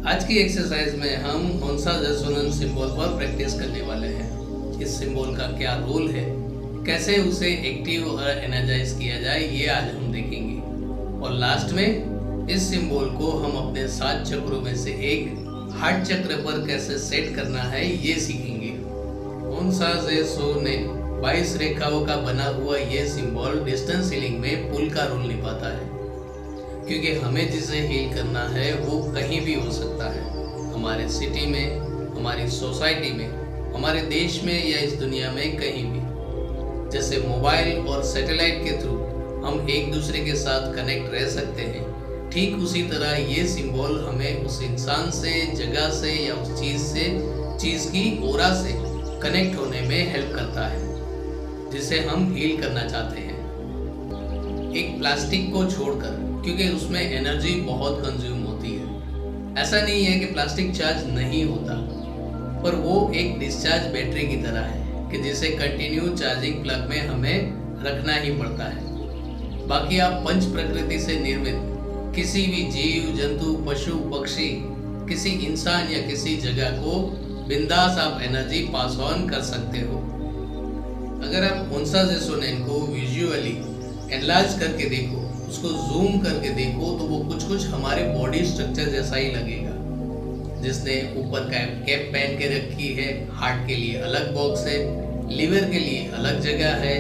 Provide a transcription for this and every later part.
आज की एक्सरसाइज में हम होंसा रेजोनेंस सिंबल पर प्रैक्टिस करने वाले हैं। इस सिंबल का क्या रोल है, कैसे उसे एक्टिव और एनर्जाइज किया जाए, ये आज हम देखेंगे। और लास्ट में इस सिंबल को हम अपने 7 चक्रों में से एक हार्ट चक्र पर कैसे सेट करना है, ये सीखेंगे। होंसा रेजोनेंस 22 रेखाओं का बना हुआ ये सिंबल डिस्टेंस हीलिंग में पुल का रोल निभाता है, क्योंकि हमें जिसे हील करना है वो कहीं भी हो सकता है। हमारे सिटी में, हमारी सोसाइटी में, हमारे देश में या इस दुनिया में कहीं भी। जैसे मोबाइल और सैटेलाइट के थ्रू हम एक दूसरे के साथ कनेक्ट रह सकते हैं, ठीक उसी तरह ये सिंबल हमें उस इंसान से, जगह से या उस चीज़ की ओरा से कनेक्ट होने में हेल्प करता है, जिसे हम हील करना चाहते हैं। एक प्लास्टिक को छोड़कर, क्योंकि उसमें एनर्जी बहुत कंज्यूम होती है। ऐसा नहीं है कि प्लास्टिक चार्ज नहीं होता, पर वो एक डिस्चार्ज बैटरी की तरह है कि जिसे कंटिन्यू चार्जिंग प्लग में हमें रखना ही पड़ता है। बाकी आप पंच प्रकृति से निर्मित किसी भी जीव, जंतु, पशु, पक्षी, किसी इंसान या किसी जगह को बिंदास आप एनर्जी पास ऑन कर सकते हो। अगर आप होंसा रेजोनेंस को विजुअली एनलार्ज करके देखो, उसको जूम करके देखो, तो वो कुछ हमारे बॉडी स्ट्रक्चर जैसा ही लगेगा। जिसने ऊपर कैप पहन के रखी है, हार्ट के लिए अलग बॉक्स है, लिवर के लिए अलग जगह है,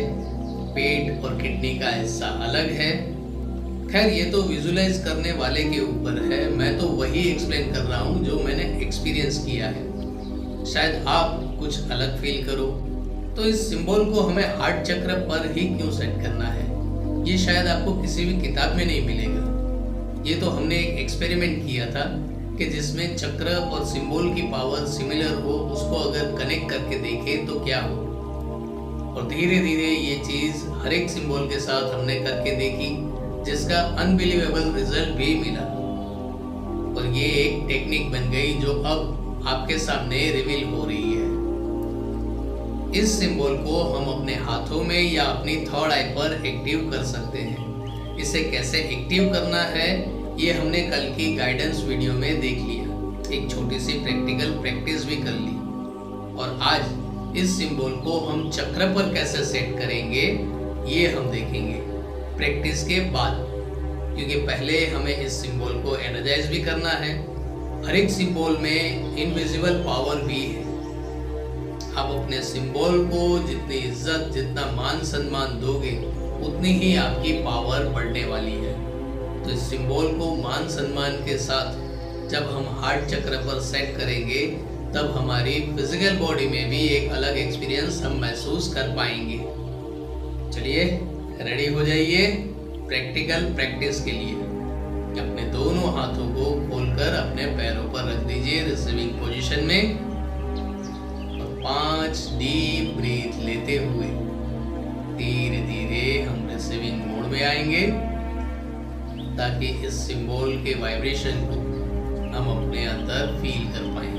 पेट और किडनी का हिस्सा अलग है। खैर, ये तो विजुलाइज करने वाले के ऊपर है। मैं तो वही एक्सप्लेन कर रहा हूँ जो मैंने एक्सपीरियंस किया है। शायद आप कुछ अलग फील करो। तो इस सिंबल को हमें हार्ट चक्र पर ही क्यों सेट करना है, ये शायद आपको किसी भी किताब में नहीं मिलेगा। ये तो हमने एक एक्सपेरिमेंट किया था कि जिसमें चक्र और सिंबल की पावर सिमिलर हो, उसको अगर कनेक्ट करके देखें तो क्या हो। और धीरे धीरे ये चीज़ हर एक सिंबल के साथ हमने करके देखी, जिसका अनबिलीवेबल रिजल्ट भी मिला। और ये एक टेक्निक बन गई जो अब आपके सामने रिवील हो रही है। इस सिंबल को हम अपने हाथों में या अपनी थर्ड आई पर एक्टिव कर सकते हैं। इसे कैसे एक्टिव करना है, ये हमने कल की गाइडेंस वीडियो में देख लिया। एक छोटी सी प्रैक्टिकल प्रैक्टिस भी कर ली। और आज इस सिंबल को हम चक्र पर कैसे सेट करेंगे, ये हम देखेंगे प्रैक्टिस के बाद। क्योंकि पहले हमें इस सिंबल को एनर्जाइज भी करना है। हर एक सिंबल में इनविजिबल पावर भी है। आप अपने सिंबल को जितनी इज्जत, जितना मान सम्मान दोगे, उतनी ही आपकी पावर बढ़ने वाली है। तो इस सिंबल को मान सम्मान के साथ जब हम हार्ट चक्र पर सेट करेंगे, तब हमारी फिजिकल बॉडी में भी एक अलग एक्सपीरियंस हम महसूस कर पाएंगे। चलिए रेडी हो जाइए प्रैक्टिकल प्रैक्टिस के लिए। अपने दोनों हाथों को खोलकर अपने पैरों पर रख दीजिए रिसीविंग पोजीशन में। 5 डीप ब्रीथ लेते हुए धीरे धीरे हम रिसीविंग मोड में आएंगे, ताकि इस सिंबल के वाइब्रेशन को हम अपने अंदर फील कर पाएं।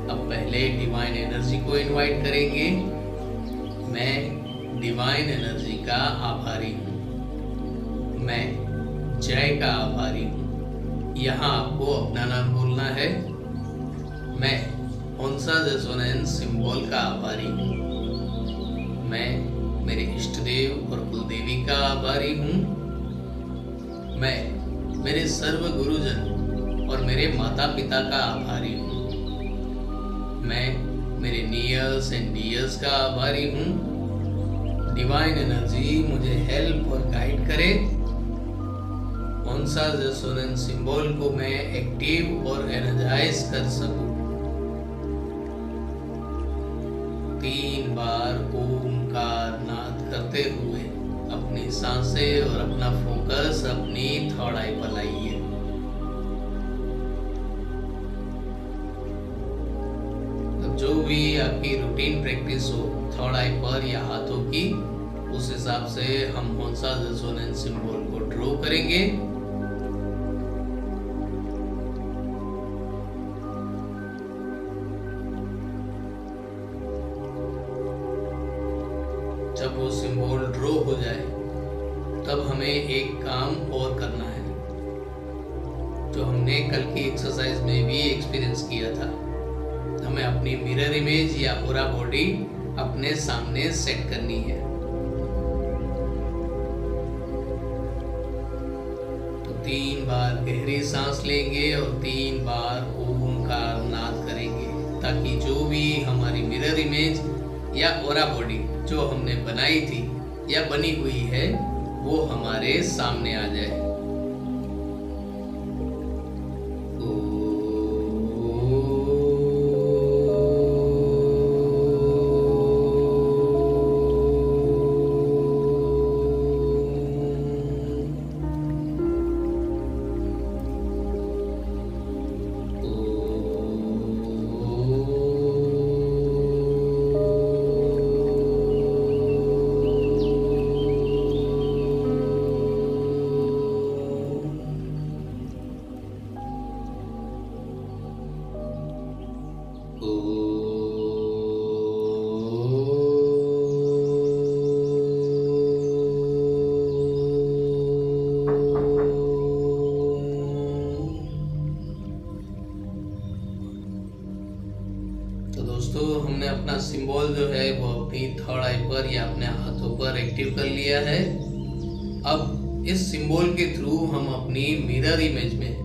अब पहले डिवाइन एनर्जी को इनवाइट करेंगे। मैं डिवाइन एनर्जी का आभारी हूँ। मैं जय का आभारी हूँ। यहाँ आपको अपना नाम बोलना है। मैं होंसा रेजोनेंस सिंबल का आभारी हूँ। मैं मेरे इष्ट देव और कुलदेवी का आभारी हूँ। मैं मेरे सर्व गुरुजन और मेरे माता पिता का आभारी हूँ। मैं मेरे नियर्स एंड डियर्स का आभारी हूँ। डिवाइन एनर्जी मुझे हेल्प और गाइड करे। होंसा रेजोनेंस सिंबल को मैं एक्टिव और एनर्जाइज कर सकूं। 3 बार ओमकार नाद करते हुए अपनी सांसें और अपना फोकस अपनी थर्ड आई पर लाइए। अब जो भी आपकी रूटीन प्रैक्टिस हो थर्ड आई पर या हाथों की, उस हिसाब से हम होंसा रेजोनेंस सिंबल को ड्रॉ करेंगे। जब वो सिंबल ड्रॉ हो जाए, तब हमें एक काम और करना है जो हमने कल की एक्सरसाइज में भी एक्सपीरियंस किया था। हमें अपनी मिरर इमेज या पूरा बॉडी अपने सामने सेट करनी है। तो 3 बार गहरी सांस लेंगे और 3 बार ओमकार नाद करेंगे, ताकि जो भी हमारी मिरर इमेज या ऑरा बॉडी जो हमने बनाई थी या बनी हुई है वो हमारे सामने आ जाए। तो दोस्तों, हमने अपना सिंबल जो है वो अपनी थर्ड आई पर या अपने हाथों पर एक्टिव कर लिया है। अब इस सिंबल के थ्रू हम अपनी मिरर इमेज में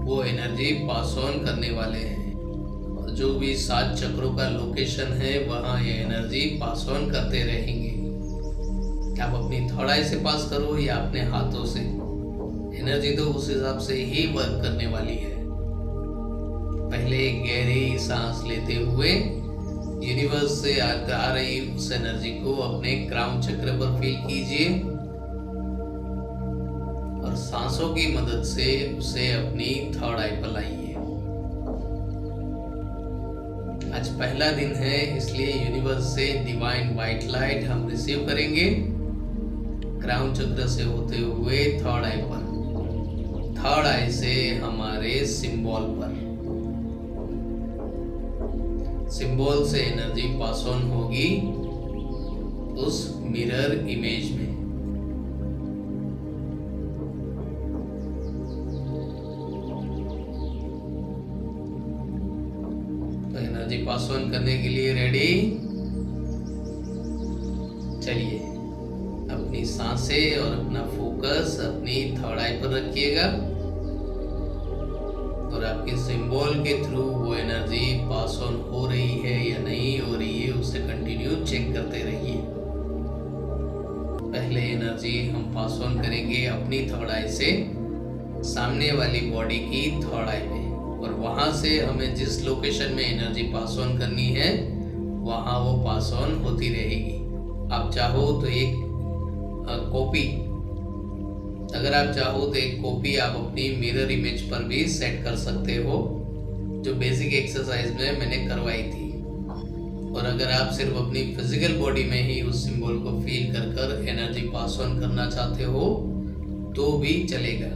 वो एनर्जी पास ऑन करने वाले हैं, और जो भी 7 चक्रों का लोकेशन है वहाँ ये एनर्जी पास ऑन करते रहेंगे। आप अपनी थर्ड आई से पास करो या अपने हाथों से, एनर्जी तो उस हिसाब से ही वर्क करने वाली है। पहले गहरी सांस लेते हुए यूनिवर्स से आ रही उस एनर्जी को अपने क्राउन चक्र पर फील कीजिए, और सांसों की मदद से उसे अपनी थर्ड आई पर लाइए। आज पहला दिन है, इसलिए यूनिवर्स से डिवाइन व्हाइट लाइट हम रिसीव करेंगे क्राउन चक्र से होते हुए थर्ड आई पर, थर्ड आई से हमारे सिंबल पर। सिंबल से एनर्जी पास ऑन होगी उस मिरर इमेज में। तो एनर्जी पास ऑन करने के लिए रेडी? चलिए, अपनी सांसें और अपना फोकस अपनी थर्ड आई पर रखिएगा, और आपके सिंबल के थ्रू वो एनर्जी पास ऑन हो रही है या नहीं हो रही है उसे कंटिन्यू चेक करते रहिए। पहले एनर्जी हम पास ऑन करेंगे अपनी थर्ड आई से सामने वाली बॉडी की थर्ड आई में, और वहां से हमें जिस लोकेशन में एनर्जी पास ऑन करनी है वहां वो पास ऑन होती रहेगी। आप चाहो तो एक कॉपी, अगर आप चाहो तो एक कॉपी आप अपनी मिरर इमेज पर भी सेट कर सकते हो, जो बेसिक एक्सरसाइज में मैंने करवाई थी। और अगर आप सिर्फ अपनी फिजिकल बॉडी में ही उस सिंबल को फील कर कर एनर्जी पास ऑन करना चाहते हो तो भी चलेगा,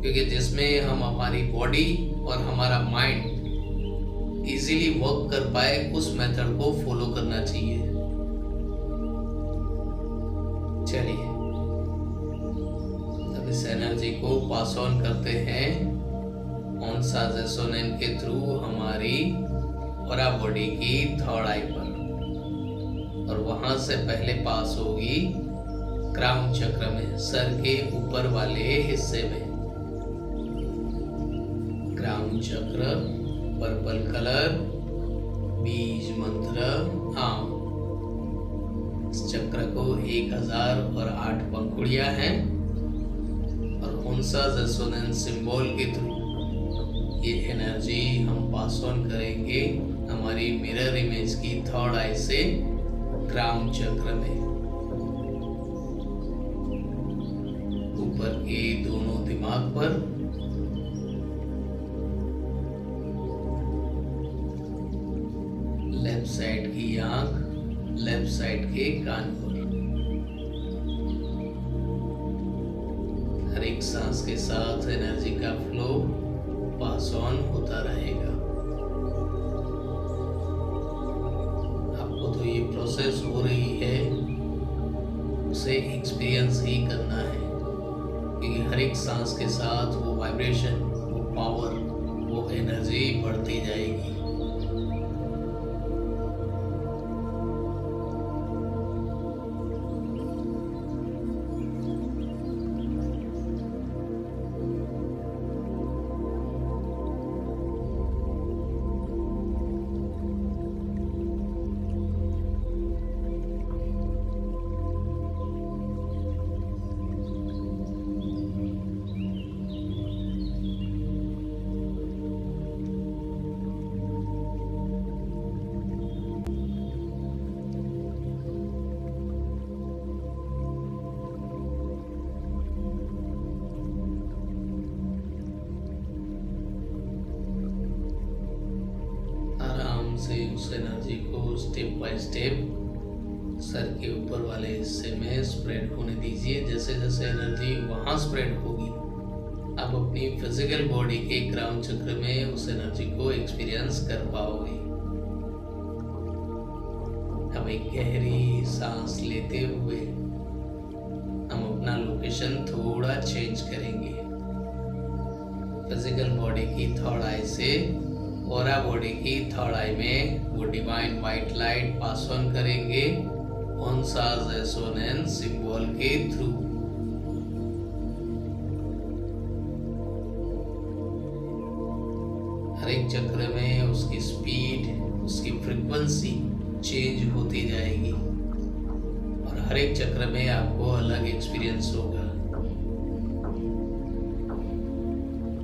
क्योंकि जिसमें हम हमारी बॉडी और हमारा माइंड इजीली वर्क कर पाए उस मेथड को फॉलो करना चाहिए। चलिए, इस एनर्जी को पास ऑन करते हैं ओंसा जेसोनेन के थ्रू हमारी ऑरा बॉडी की थर्ड आई पर, और वहां से पहले पास होगी क्राउन चक्र में, सर के ऊपर वाले हिस्से में। क्राउन चक्र, पर्पल कलर, बीज मंत्र आम। इस चक्र को 1008 पंखुड़ियां हैं, और ओंसा जेसोनेन सिंबल के थ्रू ये एनर्जी हम पास ऑन करेंगे हमारी मिरर इमेज की थर्ड आई से क्राउन चक्र में, ऊपर के दोनों दिमाग पर, लेफ्ट साइड की आंख, लेफ्ट साइड के कान पर। हर एक सांस के साथ एनर्जी का फ्लो पास ऑन होता रहेगा। आपको तो ये प्रोसेस हो रही है उसे एक्सपीरियंस ही करना है, क्योंकि हर एक सांस के साथ वो वाइब्रेशन, वो पावर, वो एनर्जी बढ़ती जाएगी। से उस एनर्जी को स्टेप बाय स्टेप सर के ऊपर वाले हिस्से में स्प्रेड होने दीजिए। जैसे जैसे एनर्जी वहाँ स्प्रेड होगी, आप अपनी फिजिकल बॉडी के क्राउन चक्र में उस एनर्जी को एक्सपीरियंस कर पाओगे। अब एक गहरी सांस लेते हुए हम अपना लोकेशन थोड़ा चेंज करेंगे। फिजिकल बॉडी की थर्ड आई से ऑरा बॉडी की थर्ड आई में वो divine white light pass on करेंगे ऑनसाज रेजोनेंस सिंबल के थ्रू। हर एक चक्र में उसकी स्पीड, उसकी फ्रीक्वेंसी चेंज होती जाएगी और हर एक चक्र में आपको अलग एक्सपीरियंस होगा।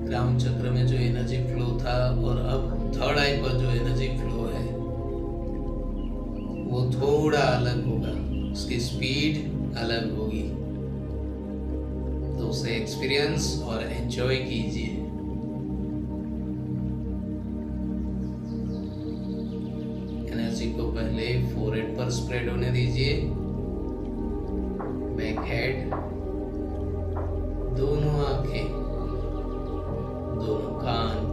क्राउन चक्र में जो एनर्जी फ्लो था और अब थर्ड आई पर जो एनर्जी फ्लो है वो थोड़ा अलग होगा, उसकी स्पीड अलग होगी, तो उसे एक्सपीरियंस और एंजॉय कीजिए। एनर्जी को पहले फोरहेड पर स्प्रेड होने दीजिए, बैक हेड, दोनों आंखें, दोनों कान,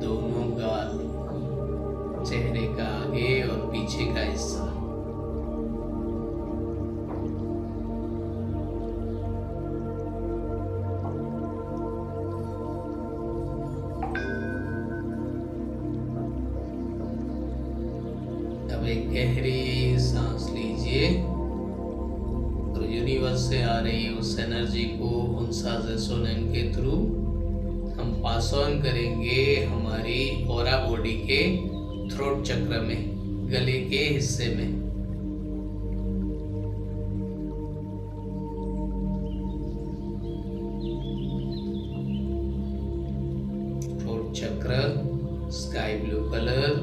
दोनों गाल, चेहरे का आगे और पीछे का हिस्सा। अब एक गहरी सांस लीजिए और यूनिवर्स से आ रही उस एनर्जी को उनसा रेजोनेंस के थ्रू हम पास ऑन करेंगे हमारी ऑरा बॉडी के थ्रोट चक्र में, गले के हिस्से में। थ्रोट चक्र, स्काई ब्लू कलर,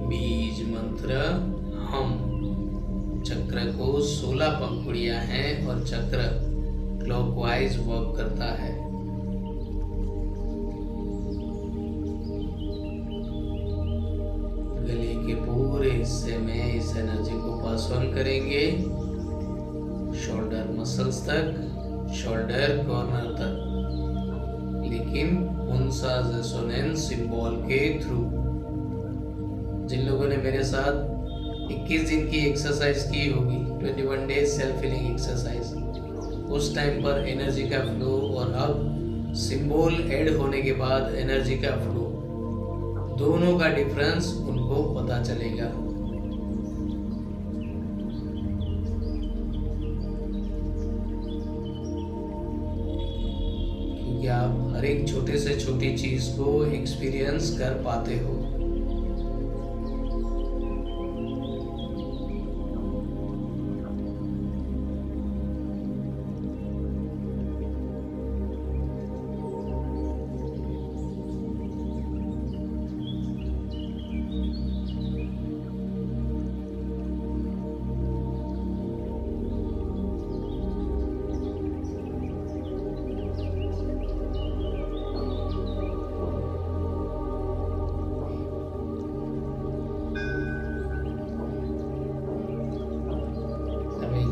बीज मंत्र हम। चक्र को 16 पंखुड़ियां हैं और चक्र क्लॉकवाइज वर्क करता है। गले के पूरे हिस्से में इस एनर्जी को पास ऑन करेंगे शोल्डर मसल्स तक, शोल्डर कॉर्नर तक, लेकिन उनसा रेजोनेंस सिंबल के थ्रू। जिन लोगों ने मेरे साथ 21 दिन की एक्सरसाइज की होगी, 21 डेज सेल्फ हीलिंग एक्सरसाइज, उस टाइम पर एनर्जी का फ्लो और अब सिंबल ऐड होने के बाद एनर्जी का फ्लो, दोनों का डिफरेंस उनको पता चलेगा। क्योंकि आप हर एक छोटे से छोटी चीज को एक्सपीरियंस कर पाते हो।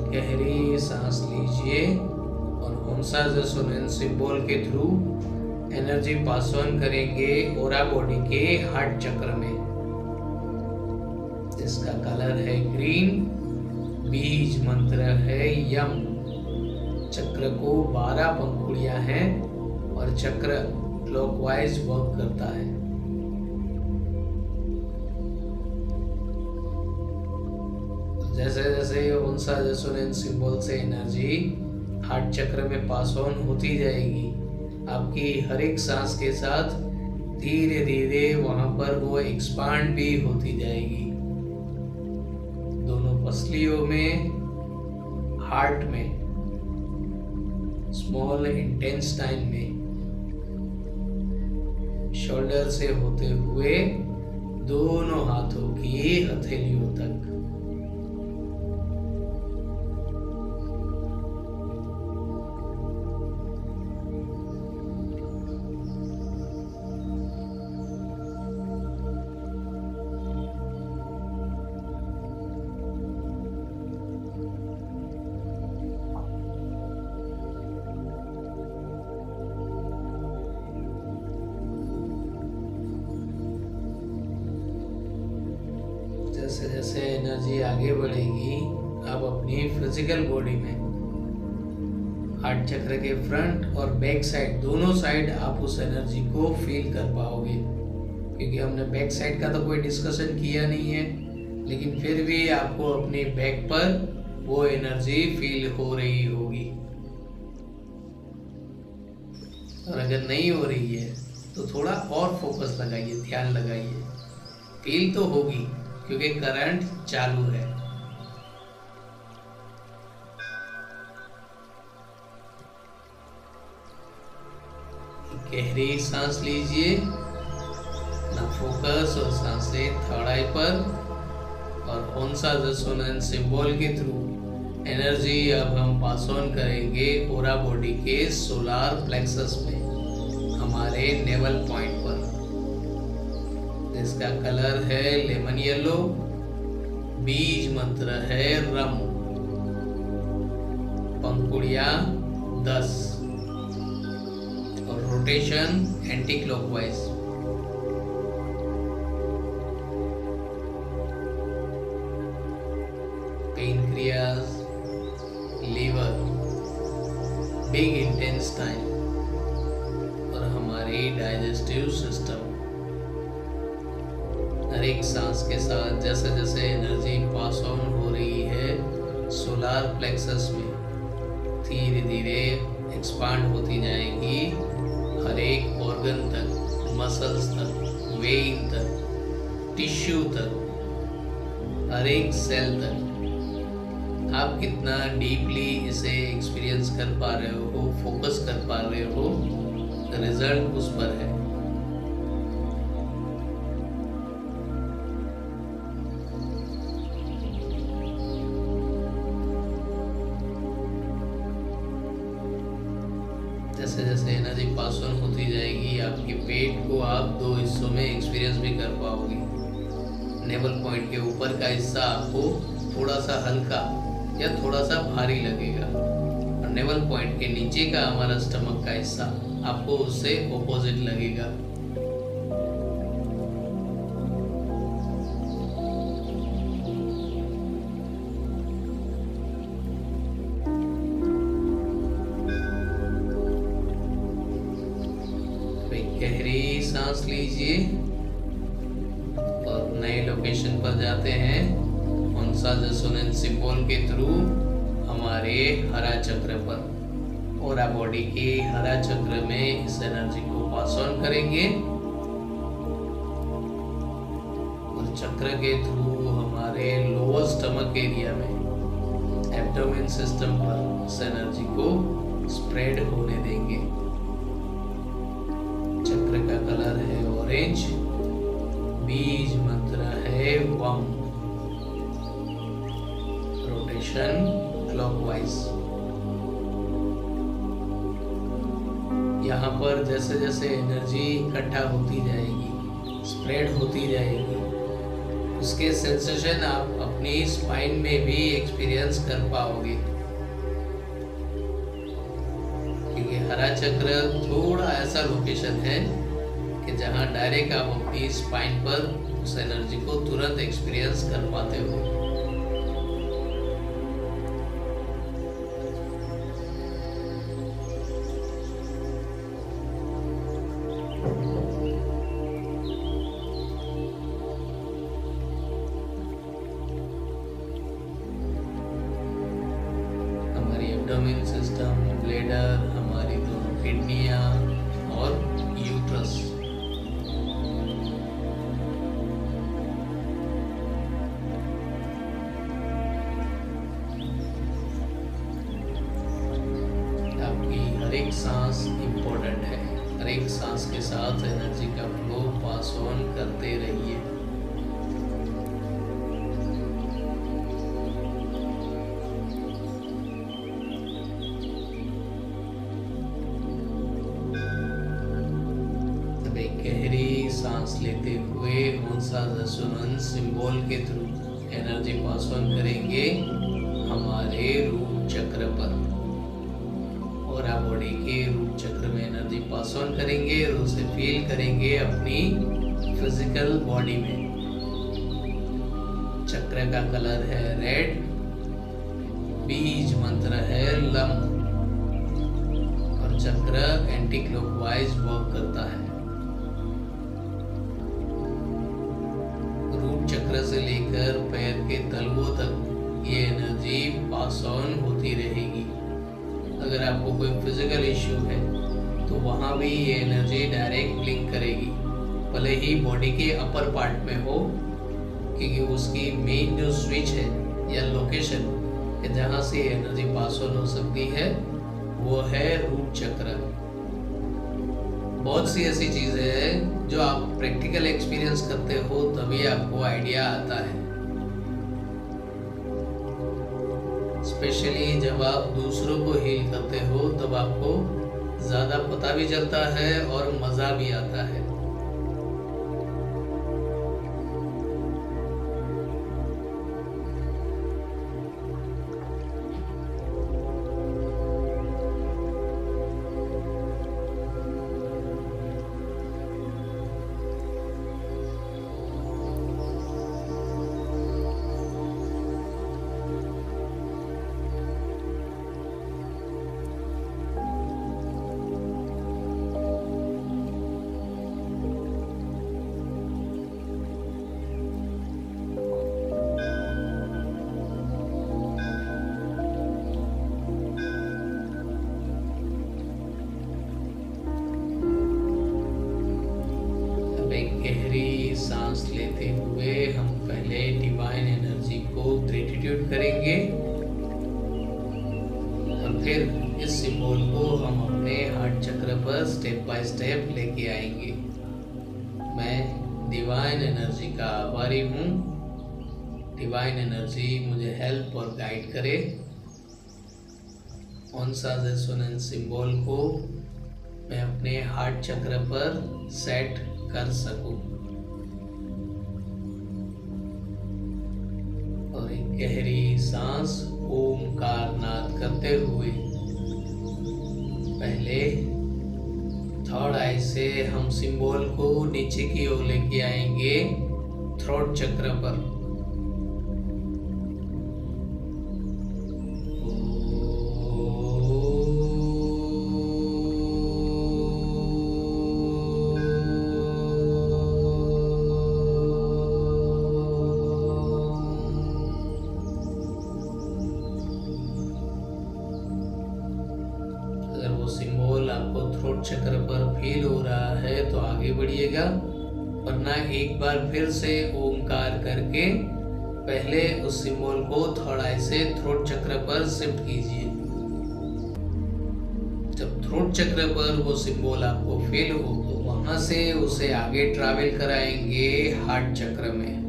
गहरी सांस लीजिए और उनसा रेजोनेंस सिंबल के थ्रू एनर्जी पास ऑन करेंगे ऑरा बॉडी के हार्ट चक्र में। जिसका कलर है ग्रीन। बीज मंत्र है यम। चक्र को 12 पंखुड़ियां हैं और चक्र क्लॉकवाइज वर्क करता है। जैसे जैसे उनसा रेजोनेंस सिंबल से एनर्जी हार्ट चक्र में पास ऑन होती जाएगी, आपकी हर एक सांस के साथ धीरे धीरे वहां पर वो एक्सपांड भी होती जाएगी। दोनों पसलियों में, हार्ट में, स्मॉल इंटेस्टाइन में, शोल्डर से होते हुए दोनों हाथों की हथेलियों तक। जैसे जैसे एनर्जी आगे बढ़ेगी, आप अपनी फिजिकल बॉडी में हार्ट चक्र के फ्रंट और बैक साइड, दोनों साइड आप उस एनर्जी को फील कर पाओगे। क्योंकि हमने बैक साइड का तो कोई डिस्कशन किया नहीं है, लेकिन फिर भी आपको अपने बैक पर वो एनर्जी फील हो रही होगी। और अगर नहीं हो रही है तो थोड़ा और फोकस लगाइए, ध्यान लगाइए। फील तो होगी क्योंकि करंट चालू है। गहरी सांस लीजिए, ना फोकस और सांसें थर्ड आई पर, और ओंसा रेजोनेंस सिंबल के थ्रू एनर्जी अब हम पास ऑन करेंगे पूरा बॉडी के सोलार प्लेक्सस में, हमारे नेवल पॉइंट पर, जिसका कलर है लेमन येलो। बीज मंत्र है रम। पंखुड़ियां 10 और rotation anti clockwise. Pancreas, liver, big intestine और हमारी डाइजेस्टिव सिस्टम। हर एक सांस के साथ जैसे जैसे एनर्जी पास ऑन हो रही है सोलार प्लेक्सस में, धीरे धीरे एक्सपांड होती जाएगी हर एक ऑर्गन तक, मसल्स तक, वेन तक, टिश्यू तक, हर एक सेल तक। आप कितना डीपली इसे एक्सपीरियंस कर पा रहे हो, फोकस कर पा रहे हो, रिजल्ट उस पर है। जैसे जैसे एनर्जी पास ऑन होती जाएगी, आपके पेट को आप 2 हिस्सों में एक्सपीरियंस भी कर पाओगे। नेवल पॉइंट के ऊपर का हिस्सा आपको थोड़ा सा हल्का या थोड़ा सा भारी लगेगा, और नेवल पॉइंट के नीचे का हमारा स्टमक का हिस्सा आपको उससे ऑपोजिट लगेगा। गहरी सांस लीजिए और नए लोकेशन पर जाते हैं। ओंसा रेजोनेंस सिंबल के थ्रू हमारे हरा चक्र पर, पूरा बॉडी के हरा चक्र में इस एनर्जी को पास ऑन करेंगे और चक्र के थ्रू हमारे लोअर स्टमक एरिया में, एब्डोमेन सिस्टम पर इस एनर्जी को स्प्रेड होने देंगे। चक्र का कलर है ऑरेंज। बीज मंत्र है वम। Rotation clockwise. यहाँ पर जैसे जैसे एनर्जी इकट्ठा होती जाएगी, स्प्रेड होती जाएगी, उसके सेंसेशन आप अपनी स्पाइन में भी एक्सपीरियंस कर पाओगे। क्योंकि हरा चक्र थोड़ा ऐसा लोकेशन है कि जहाँ डायरेक्ट आप अपनी स्पाइन पर उस एनर्जी को तुरंत एक्सपीरियंस कर पाते हो। हमारी एब्डोमेन सिस्टम, ब्लैडर, हमारी दोनों किडनियाँ और यूट्रस। आपकी हर एक सांस इम्पोर्टेंट है। हर एक सांस के साथ एनर्जी का फ्लो पास ऑन करते रहिए। गहरी सांस लेते हुए ओंसा रेजोनेंस सिंबल के थ्रू एनर्जी पास ऑन करेंगे हमारे रूट चक्र पर, और आप बॉडी के रूट चक्र में एनर्जी पास ऑन करेंगे और उसे फील करेंगे अपनी फिजिकल बॉडी में। चक्र का कलर है रेड, बीज मंत्र है लम, और चक्र एंटी क्लॉकवाइज वर्क करता है। चक्र से लेकर पैर के तलवों तक ये एनर्जी पास ऑन होती रहेगी। अगर आपको कोई फिजिकल इश्यू है तो वहाँ भी ये एनर्जी डायरेक्ट ब्लिंक करेगी, भले ही बॉडी के अपर पार्ट में हो, क्योंकि उसकी मेन जो स्विच है या लोकेशन जहाँ से एनर्जी पास ऑन हो सकती है वो है रूट चक्र। बहुत सी ऐसी चीज़ें हैं जो आप प्रैक्टिकल एक्सपीरियंस करते हो तभी आपको आइडिया आता है। स्पेशली जब आप दूसरों को हील करते हो तब आपको ज़्यादा पता भी चलता है और मज़ा भी आता है। गहरी सांस लेते हुए हम पहले डिवाइन एनर्जी को ग्रेटिट्यूड करेंगे और फिर इस सिंबल को हम अपने हार्ट चक्र पर स्टेप बाय स्टेप लेके आएंगे। मैं डिवाइन एनर्जी का आभारी हूँ। डिवाइन एनर्जी मुझे हेल्प और गाइड करे। ओंसा रेजोनेंस सिंबल को मैं अपने हार्ट चक्र पर सेट कर सकूं और एक गहरी सांस ओमकार नाद करते हुए पहले थर्ड आई से हम सिंबल को नीचे की ओर लेके आएंगे थ्रोट चक्र पर। सिंबल आपको थ्रोट चक्र पर फील हो रहा है तो आगे बढ़िएगा, वरना एक बार फिर से ओमकार करके पहले उस सिंबल को थर्ड आई से थ्रोट चक्र पर शिफ्ट कीजिए। जब थ्रोट चक्र पर वो सिंबल आपको फील हो तो वहां से उसे आगे ट्रैवल कराएंगे हार्ट चक्र में।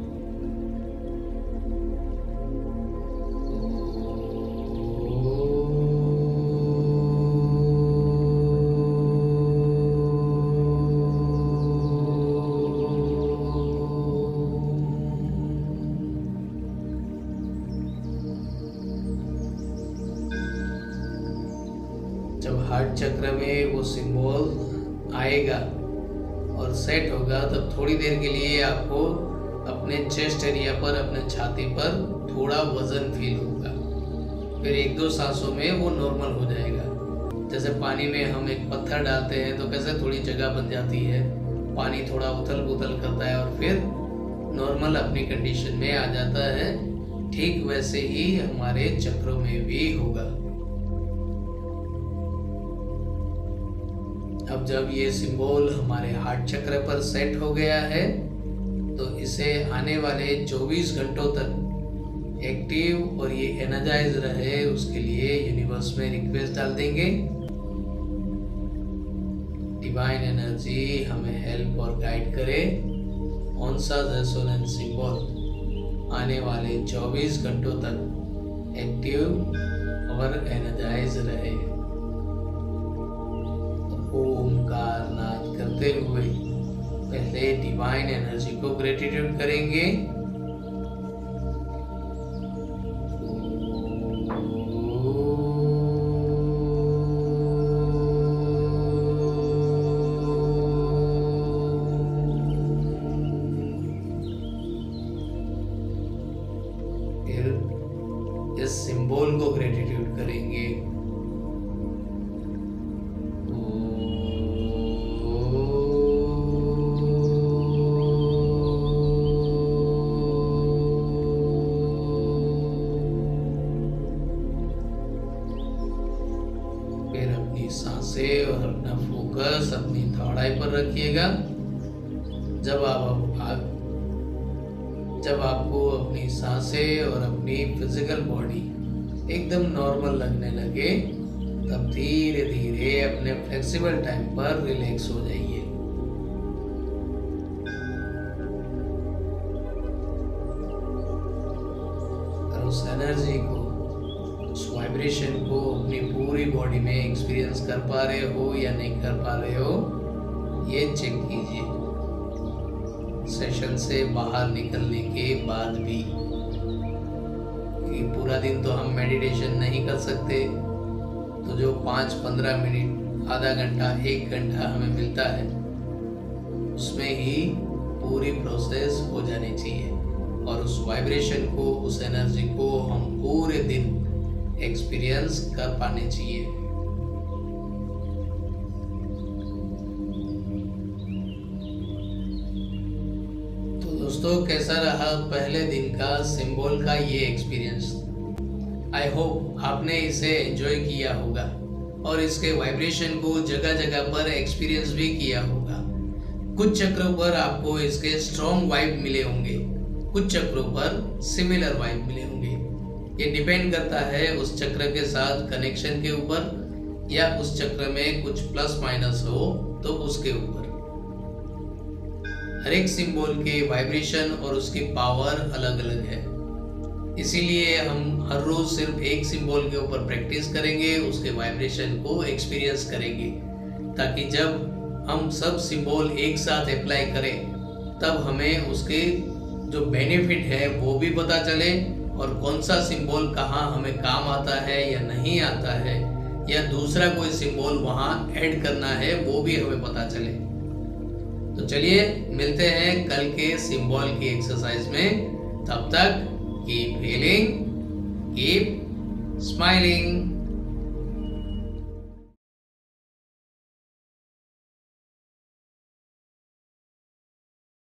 जब हार्ट चक्र में वो सिंबल आएगा और सेट होगा तब थोड़ी देर के लिए आपको अपने चेस्ट एरिया पर, अपने छाती पर थोड़ा वजन फील होगा। फिर 1-2 सांसों में वो नॉर्मल हो जाएगा। जैसे पानी में हम एक पत्थर डालते हैं तो कैसे थोड़ी जगह बन जाती है, पानी थोड़ा उथल पुथल करता है और फिर नॉर्मल अपनी कंडीशन में आ जाता है, ठीक वैसे ही हमारे चक्रों में भी होगा। अब जब ये सिंबल हमारे हार्ट चक्र पर सेट हो गया है तो इसे आने वाले 24 घंटों तक एक्टिव और ये एनर्जाइज रहे, उसके लिए यूनिवर्स में रिक्वेस्ट डाल देंगे। डिवाइन एनर्जी हमें हेल्प और गाइड करे, ओंसा रेजोनेंस सिंबल आने वाले 24 घंटों तक एक्टिव और एनर्जाइज रहे। ओमकार नाद करते हुए पहले डिवाइन एनर्जी को ग्रेटिट्यूड करेंगे। फिर इस सिंबल को ग्रेटिट्यूड करेंगे। सांसें और अपना फोकस अपनी थर्ड आई पर रखिएगा। जब आपको अपनी सांसें और अपनी फिजिकल बॉडी एकदम नॉर्मल लगने लगे तब धीरे धीरे अपने फ्लेक्सिबल टाइम पर रिलैक्स हो जाइए। और उस एनर्जी को, उस वाइब्रेशन को अपनी पूरी बॉडी में एक्सपीरियंस कर पा रहे हो या नहीं कर पा रहे हो, ये चेक कीजिए सेशन से बाहर निकलने के बाद भी। क्योंकि पूरा दिन तो हम मेडिटेशन नहीं कर सकते, तो जो 5-15 मिनट, आधा घंटा, 1 घंटा हमें मिलता है उसमें ही पूरी प्रोसेस हो जानी चाहिए और उस वाइब्रेशन को, उस एनर्जी को हम पूरे दिन एक्सपीरियंस कर पाने चाहिए। तो दोस्तों, कैसा रहा पहले दिन का सिंबल का ये एक्सपीरियंस? आई होप आपने इसे एंजॉय किया होगा और इसके वाइब्रेशन को जगह जगह पर एक्सपीरियंस भी किया होगा। कुछ चक्रों पर आपको इसके स्ट्रॉन्ग वाइब मिले होंगे, कुछ चक्रों पर सिमिलर वाइब मिले होंगे। ये डिपेंड करता है उस चक्र के साथ कनेक्शन के ऊपर या उस चक्र में कुछ प्लस माइनस हो तो उसके ऊपर। हर एक सिंबल के वाइब्रेशन और उसकी पावर अलग अलग है, इसीलिए हम हर रोज सिर्फ एक सिंबल के ऊपर प्रैक्टिस करेंगे, उसके वाइब्रेशन को एक्सपीरियंस करेंगे, ताकि जब हम सब सिंबल एक साथ अप्लाई करें तब हमें उसके जो बेनिफिट है वो भी पता चले और कौन सा सिंबल कहाँ हमें काम आता है या नहीं आता है, या दूसरा कोई सिंबल वहाँ ऐड करना है वो भी हमें पता चले। तो चलिए मिलते हैं कल के सिंबल की एक्सरसाइज में। तब तक कीप हीलिंग, कीप स्माइलिंग।